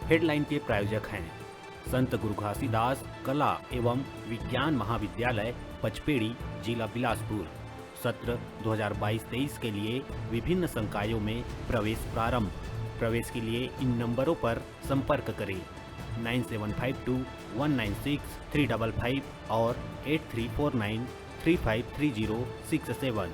Headline के प्रायोजक हैं संत गुरु घासीदास कला एवं विज्ञान महाविद्यालय पचपेड़ी, जिला बिलासपुर। सत्र 2022-23 के लिए विभिन्न संकायों में प्रवेश प्रारंभ। प्रवेश के लिए इन नंबरों पर संपर्क करें 9752196355 और 8349353067।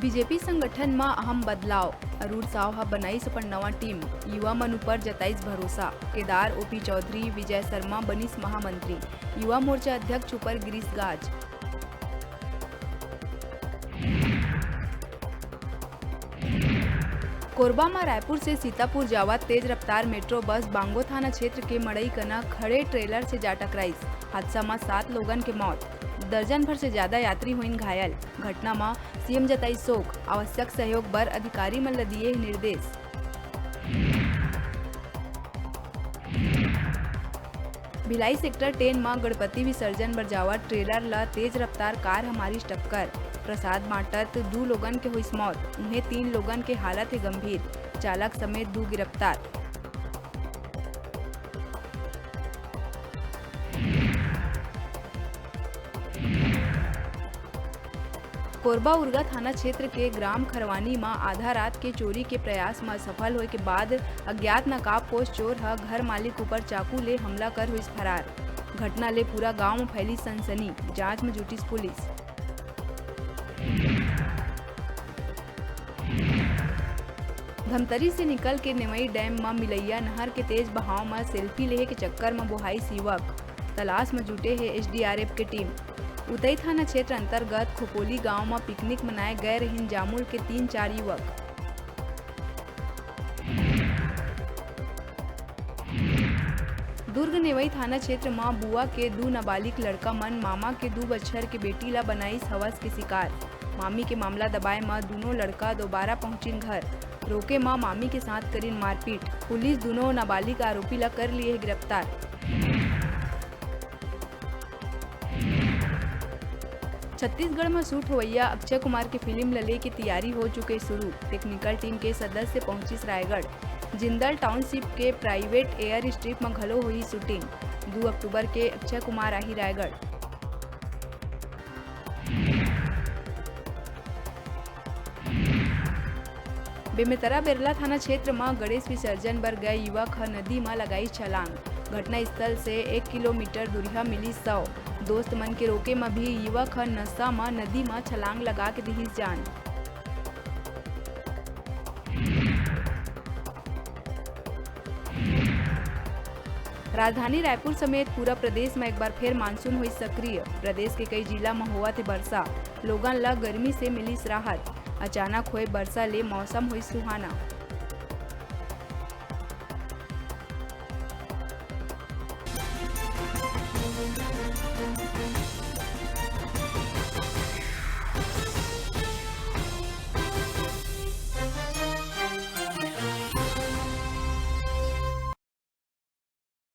बीजेपी संगठन में अहम बदलाव। अरूण साव बनाईस अपन नवा टीम। युवा मन ऊपर जताईस भरोसा। केदार ओपी चौधरी, विजय शर्मा बनीस महामंत्री। युवा मोर्चा अध्यक्ष ऊपर गिरीश गाज। कोरबा में रायपुर से सीतापुर जावा तेज रफ्तार मेट्रो बस बांगो थाना क्षेत्र के मड़ई कना खड़े ट्रेलर से जा टकराईस। हादसा में 7 लोगन के मौत, दर्जन भर से ज्यादा यात्री हुईन घायल। घटना में सीएम जताई शोक। आवश्यक सहयोग बर अधिकारी मन ल दिए निर्देश। भिलाई सेक्टर 10 में गणपति विसर्जन बर जावा ट्रेलर ला तेज रफ्तार कार हमारी टक्कर। प्रसाद बांटत 2 लोगन के हुई मौत, उन्हें 3 लोगन के हालत है गंभीर। चालक समेत 2 गिरफ्तार। कोरबा उरगा थाना क्षेत्र के ग्राम खरवानी में आधा रात के चोरी के प्रयास में सफल होए के बाद अज्ञात नकाबपोश चोर ह घर मालिक ऊपर चाकू ले हमला कर हुई फरार। घटना ले पूरा गांव में फैली सनसनी। जांच में जुटी पुलिस। धमतरी से निकल के नेवई डैम में मिलैया नहर के तेज बहाव में सेल्फी लेहे के चक्कर में बोहाई युवक। तलाश में जुटे है एसडीआरएफ की टीम। उतई थाना क्षेत्र अंतर्गत खोपोली गांव में पिकनिक मनाए गए रहीन जामुल के 3-4 युवक। दुर्ग नेवई थाना क्षेत्र में बुआ के 2 नाबालिग लड़का मन मामा के 2 बछर के बेटी ला बनाईस हवस के शिकार। मामी के मामला दबाए में दोनों लड़का दोबारा पहुंचिन घर। रोके में मामी के साथ करीन मारपीट। पुलिस दोनों नाबालिग आरोपी ला कर लिए गिरफ्तार। छत्तीसगढ़ में शूट हुआ अक्षय कुमार की फिल्म लले की तैयारी हो चुके शुरू। टेक्निकल टीम के सदस्य पहुंची रायगढ़। जिंदल टाउनशिप के प्राइवेट एयर स्ट्रिप में घलो हुई शूटिंग। 2 अक्टूबर के अक्षय कुमार आही रायगढ़। बेमेतरा बेरला थाना क्षेत्र में गणेश विसर्जन बर गए युवक नदी में लगाई छलांग। घटना स्थल से 1 किलोमीटर दूरिया मिली शव। दोस्त मन के रोके में भी युवक नशा में नदी में छलांग लगा के दिहिस जान। राजधानी रायपुर समेत पूरा प्रदेश में एक बार फिर मानसून हुई सक्रिय। प्रदेश के कई जिला में हुआ थे वर्षा। लोगन ला गर्मी से मिली राहत। अचानक हुए वर्षा ले मौसम हुई सुहाना।